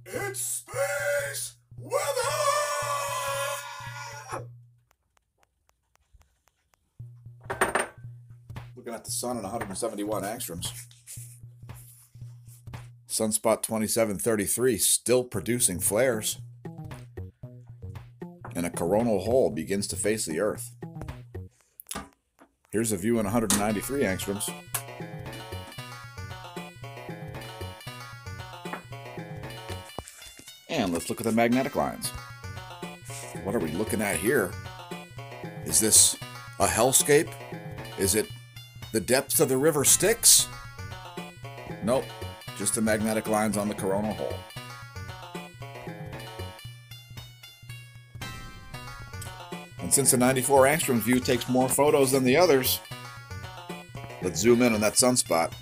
It's space weather! Looking at the sun at 171 angstroms. Sunspot 2733 still producing flares. And a coronal hole begins to face the Earth. Here's a view in 193 angstroms. And let's look at the magnetic lines. What are we looking at here? Is this a hellscape? Is it the depths of the river Styx? Nope, just the magnetic lines on the coronal hole. And since the 94 angstrom view takes more photos than the others, let's zoom in on that sunspot.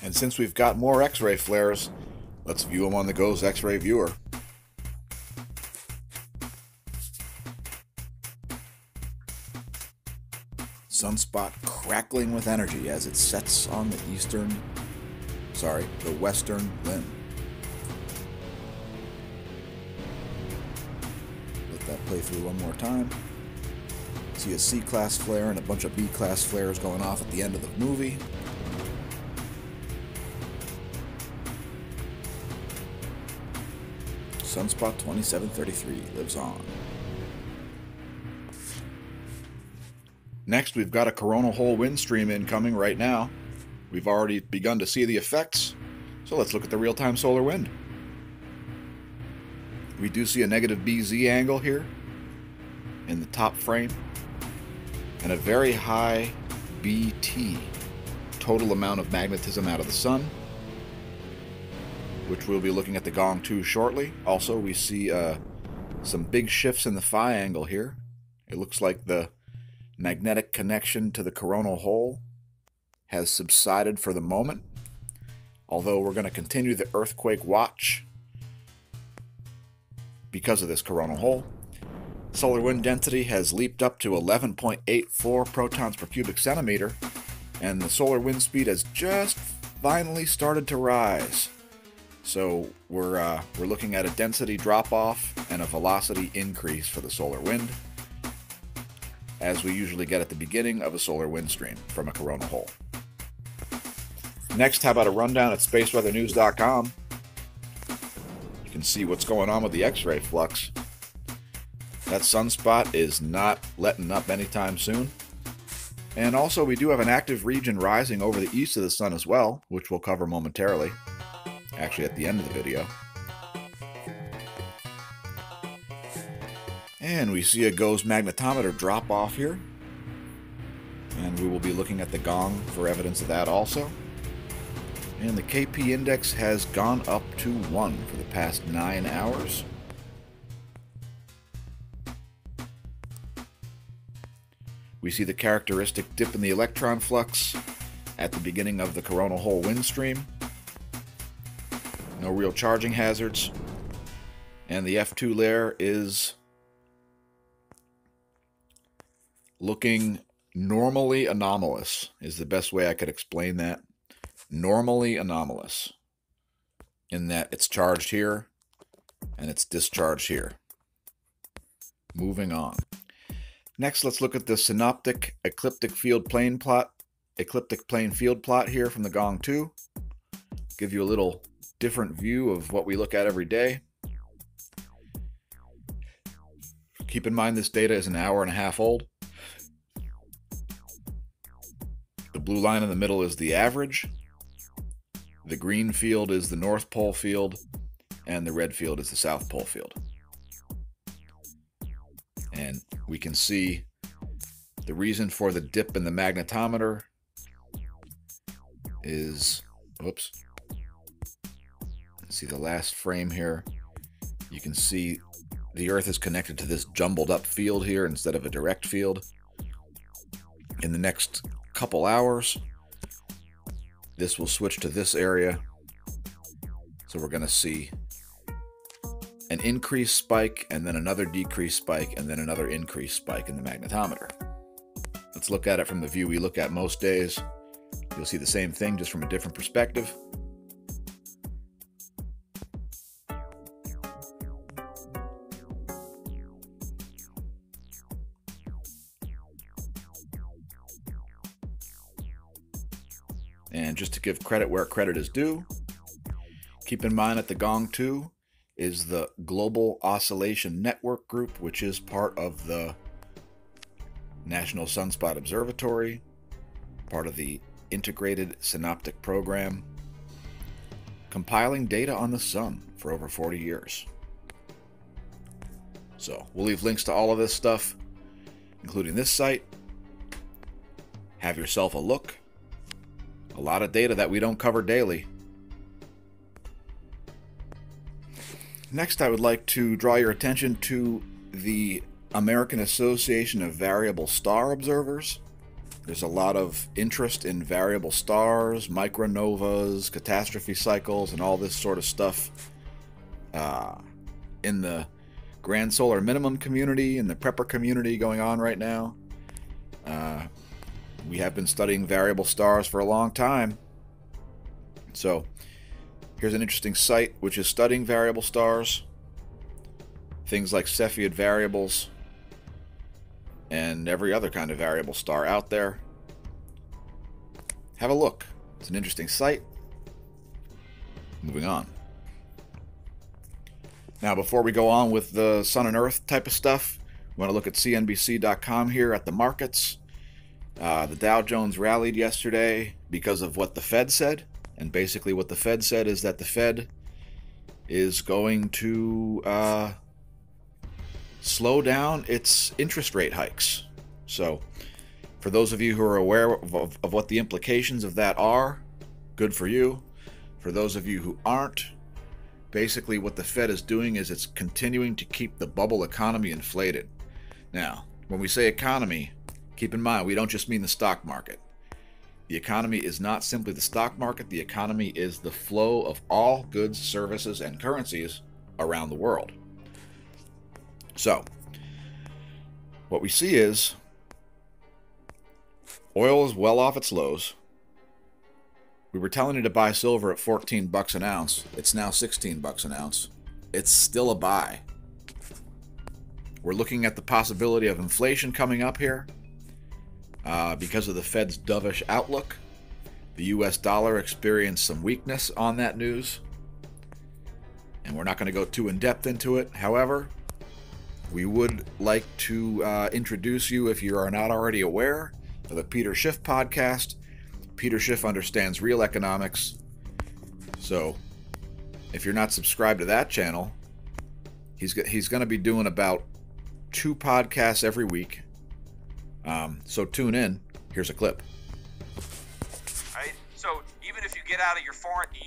And since we've got more X-ray flares, let's view them on the GOES X-ray viewer. Sunspot crackling with energy as it sets on the western limb. Let that play through one more time. See a C-class flare and a bunch of B-class flares going off at the end of the movie. Sunspot 2733 lives on. Next, we've got a coronal hole wind stream incoming right now. We've already begun to see the effects, so let's look at the real-time solar wind. We do see a negative BZ angle here in the top frame, and a very high BT, total amount of magnetism out of the sun, which we'll be looking at the Gong 2 shortly. Also, we see some big shifts in the phi angle here. It looks like the magnetic connection to the coronal hole has subsided for the moment, although we're going to continue the earthquake watch because of this coronal hole. Solar wind density has leaped up to 11.84 protons per cubic centimeter, and the solar wind speed has just finally started to rise. So we're looking at a density drop-off and a velocity increase for the solar wind, as we usually get at the beginning of a solar wind stream from a coronal hole. Next, how about a rundown at spaceweathernews.com? You can see what's going on with the X-ray flux. That sunspot is not letting up anytime soon. And also, we do have an active region rising over the east of the sun as well, which we'll cover momentarily. Actually, at the end of the video. And we see a GOES magnetometer drop off here. And we will be looking at the Gong for evidence of that also. And the KP index has gone up to 1 for the past 9 hours. We see the characteristic dip in the electron flux at the beginning of the coronal hole wind stream. No real charging hazards. And the F2 layer is looking normally anomalous, is the best way I could explain that. Normally anomalous, in that it's charged here and it's discharged here. Moving on. Next, let's look at the synoptic ecliptic plane field plot here from the Gong 2. Give you a little different view of what we look at every day. Keep in mind this data is an hour and a half old. The blue line in the middle is the average. The green field is the North Pole field, and the red field is the South Pole field. And we can see the reason for the dip in the magnetometer is, oops, see the last frame here. You can see the Earth is connected to this jumbled up field here instead of a direct field. In the next couple hours, this will switch to this area. So we're going to see an increased spike, and then another decreased spike, and then another increased spike in the magnetometer. Let's look at it from the view we look at most days. You'll see the same thing, just from a different perspective. And just to give credit where credit is due, keep in mind that the Gong 2 is the Global Oscillation Network Group, which is part of the National Sunspot Observatory, part of the Integrated Synoptic Program, compiling data on the sun for over 40 years. So we'll leave links to all of this stuff, including this site. Have yourself a look. A lot of data that we don't cover daily. Next, I would like to draw your attention to the American Association of Variable Star Observers. There's a lot of interest in variable stars, micronovas, catastrophe cycles, and all this sort of stuff in the Grand Solar Minimum community, in the Prepper community going on right now. We have been studying variable stars for a long time. So here's an interesting site which is studying variable stars. Things like Cepheid variables and every other kind of variable star out there. Have a look. It's an interesting site. Moving on. Now, before we go on with the sun and earth type of stuff, we want to look at CNBC.com here at the markets. The Dow Jones rallied yesterday because of what the Fed said. And basically what the Fed said is that the Fed is going to slow down its interest rate hikes. So for those of you who are aware of what the implications of that are, good for you. For those of you who aren't, basically what the Fed is doing is it's continuing to keep the bubble economy inflated. Now, when we say economy, keep in mind, we don't just mean the stock market. The economy is not simply the stock market. The economy is the flow of all goods, services, and currencies around the world. So, what we see is oil is well off its lows. We were telling you to buy silver at 14 bucks an ounce. It's now 16 bucks an ounce. It's still a buy. We're looking at the possibility of inflation coming up here. Because of the Fed's dovish outlook. The US dollar experienced some weakness on that news. And we're not going to go too in-depth into it. However, we would like to introduce you, if you are not already aware, of the Peter Schiff podcast. Peter Schiff understands real economics. So, if you're not subscribed to that channel, he's going to be doing about 2 podcasts every week. So tune in. Here's a clip. Right? So even if you get out of your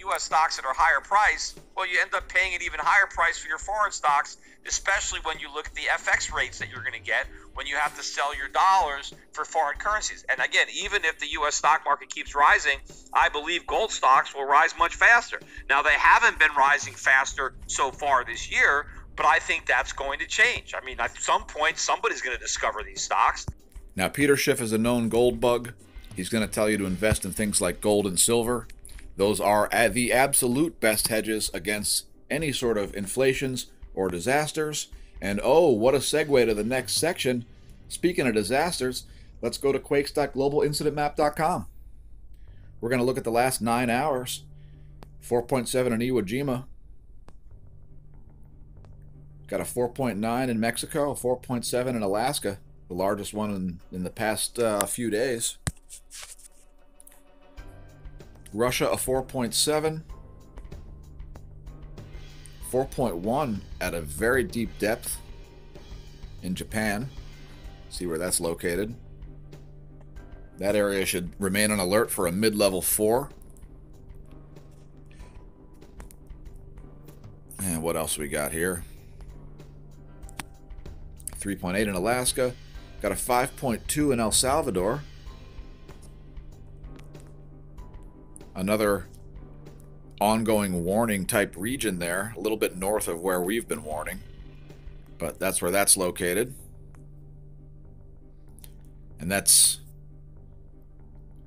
U.S. stocks that are higher price, well, you end up paying an even higher price for your foreign stocks, especially when you look at the FX rates that you're going to get when you have to sell your dollars for foreign currencies. And again, even if the U.S. stock market keeps rising, I believe gold stocks will rise much faster. Now, they haven't been rising faster so far this year, but I think that's going to change. I mean, at some point, somebody's going to discover these stocks. Now, Peter Schiff is a known gold bug. He's going to tell you to invest in things like gold and silver. Those are the absolute best hedges against any sort of inflations or disasters. And oh, what a segue to the next section. Speaking of disasters, let's go to quakes.globalincidentmap.com. We're going to look at the last 9 hours. 4.7 in Iwo Jima. Got a 4.9 in Mexico, a 4.7 in Alaska. The largest one in the past few days. Russia, a 4.7. 4.1 at a very deep depth in Japan. See where that's located. That area should remain on alert for a mid-level 4. And what else we got here? 3.8 in Alaska. Got a 5.2 in El Salvador. another ongoing warning type region there, a little bit north of where we've been warning, but that's where that's located. And that's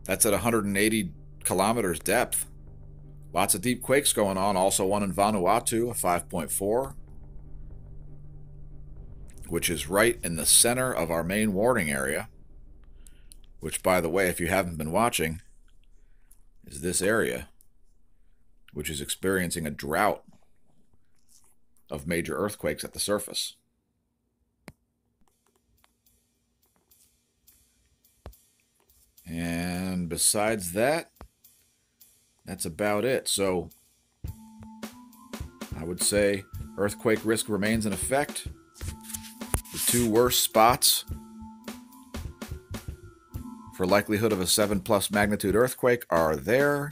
at 180 kilometers depth. Lots of deep quakes going on. Also one in Vanuatu, a 5.4, which is right in the center of our main warning area, which, by the way, if you haven't been watching, is this area, which is experiencing a drought of major earthquakes at the surface. And besides that, that's about it. So I would say earthquake risk remains in effect. The two worst spots for likelihood of a 7+ magnitude earthquake are there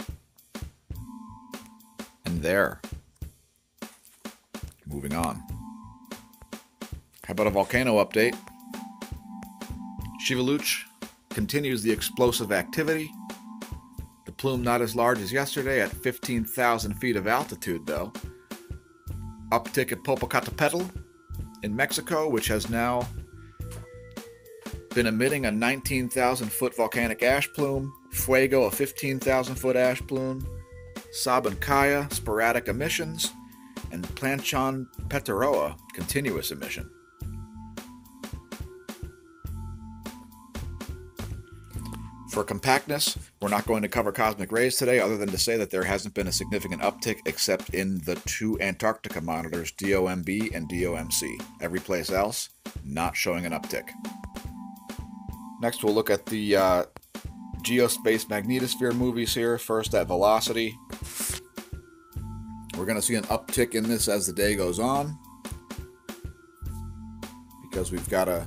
and there. Moving on. How about a volcano update? Capitulates continues the explosive activity. The plume not as large as yesterday at 15,000 feet of altitude, though. Uptick at Popocatépetl in Mexico, which has now been emitting a 19,000-foot volcanic ash plume. Fuego, a 15,000-foot ash plume. Sabancaya, sporadic emissions. And Planchon Peteroa, continuous emission. For compactness, we're not going to cover cosmic rays today, other than to say that there hasn't been a significant uptick except in the two Antarctica monitors, DOMB and DOMC. Every place else, not showing an uptick. Next, we'll look at the geospace magnetosphere movies here. First, at velocity. We're going to see an uptick in this as the day goes on, because we've got a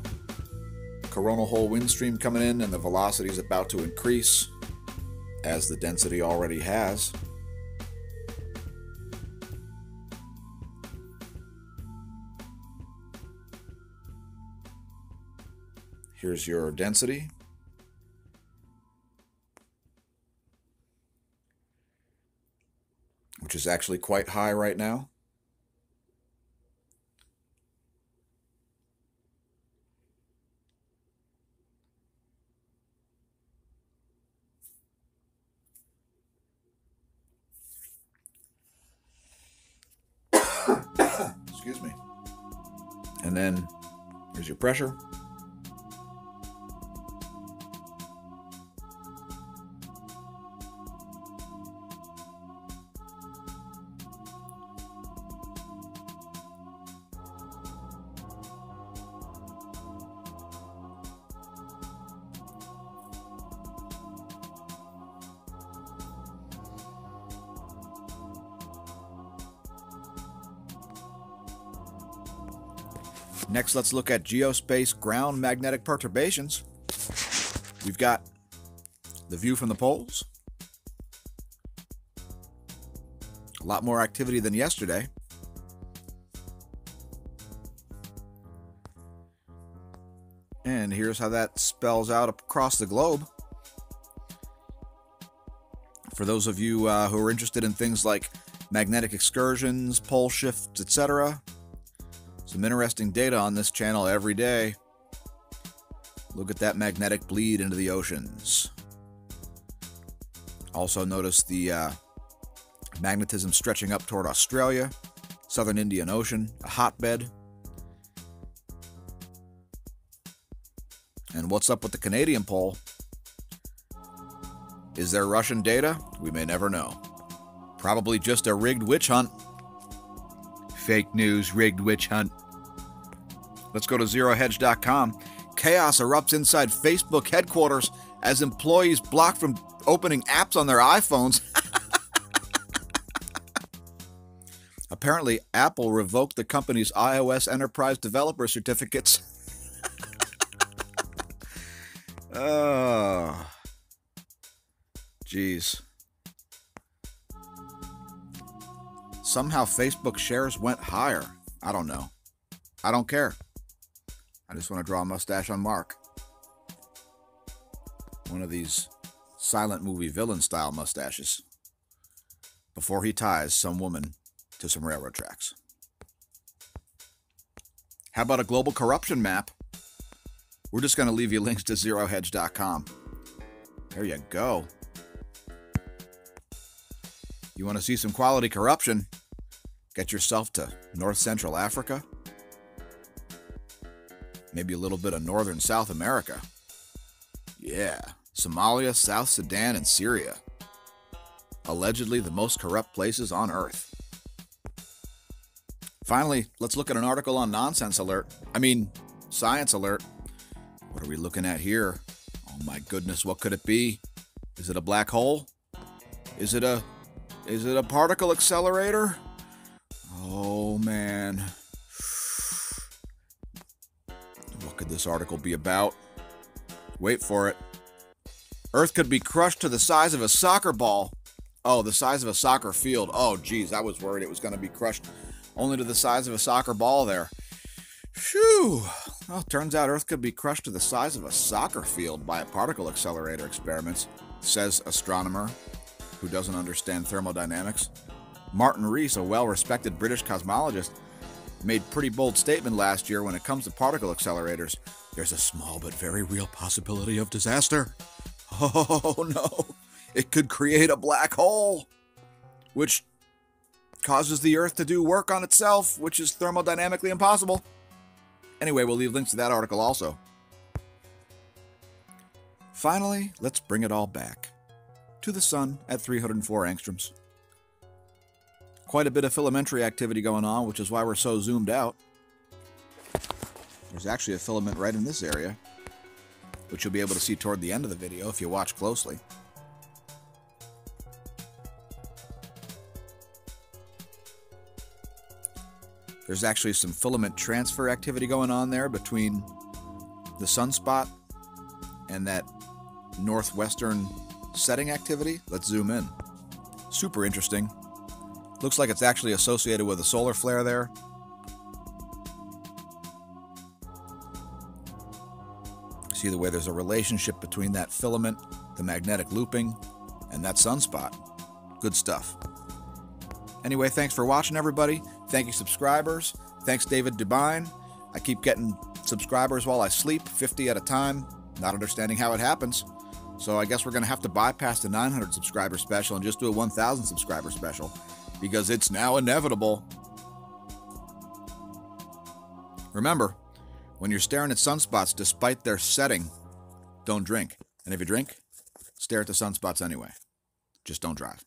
coronal hole wind stream coming in, and the velocity is about to increase, as the density already has. Here's your density. Which is actually quite high right now. Excuse me. And then here's your pressure. Next, let's look at geospace ground magnetic perturbations. We've got the view from the poles. A lot more activity than yesterday. And here's how that spells out across the globe. For those of you who are interested in things like magnetic excursions, pole shifts, etc., some interesting data on this channel every day. Look at that magnetic bleed into the oceans. Also notice the magnetism stretching up toward Australia, southern Indian Ocean, a hotbed. And what's up with the Canadian pole? Is there Russian data? We may never know. Probably just a rigged witch hunt. Fake news, rigged witch hunt. Let's go to zerohedge.com. Chaos erupts inside Facebook headquarters as employees blocked from opening apps on their iPhones. Apparently, Apple revoked the company's iOS enterprise developer certificates. Oh, jeez. Somehow Facebook shares went higher. I don't know. I don't care. I just want to draw a mustache on Mark. One of these silent movie villain style mustaches. before he ties some woman to some railroad tracks. How about a global corruption map? We're just going to leave you links to zerohedge.com. There you go. You want to see some quality corruption? Get yourself to North Central Africa. Maybe a little bit of Northern South America. Yeah, Somalia, South Sudan, and Syria. Allegedly the most corrupt places on Earth. Finally, let's look at an article on Science Alert. What are we looking at here? Oh my goodness, what could it be? Is it a black hole? Is it a particle accelerator? Oh man. What could this article be about? Wait for it. Earth could be crushed to the size of a soccer ball. Oh, the size of a soccer field. Oh, geez, I was worried it was going to be crushed only to the size of a soccer ball there. Phew. Well, turns out Earth could be crushed to the size of a soccer field by a particle accelerator experiments, says astronomer who doesn't understand thermodynamics. Martin Rees, a well-respected British cosmologist, made a pretty bold statement last year when it comes to particle accelerators. There's a small but very real possibility of disaster. Oh no, it could create a black hole, which causes the Earth to do work on itself, which is thermodynamically impossible. Anyway, we'll leave links to that article also. Finally, let's bring it all back to the sun at 304 angstroms. Quite a bit of filamentary activity going on, which is why we're so zoomed out. There's actually a filament right in this area, which you'll be able to see toward the end of the video if you watch closely. There's actually some filament transfer activity going on there between the sunspot and that northwestern setting activity. Let's zoom in. Super interesting. Looks like it's actually associated with a solar flare there. See the way there's a relationship between that filament, the magnetic looping, and that sunspot. Good stuff. Anyway, thanks for watching, everybody. Thank you, subscribers. Thanks, David Dubine. I keep getting subscribers while I sleep, 50 at a time, not understanding how it happens. So I guess we're going to have to bypass the 900 subscriber special and just do a 1,000 subscriber special, because it's now inevitable. Remember, when you're staring at sunspots despite their setting, don't drink. And if you drink, stare at the sunspots anyway. Just don't drive.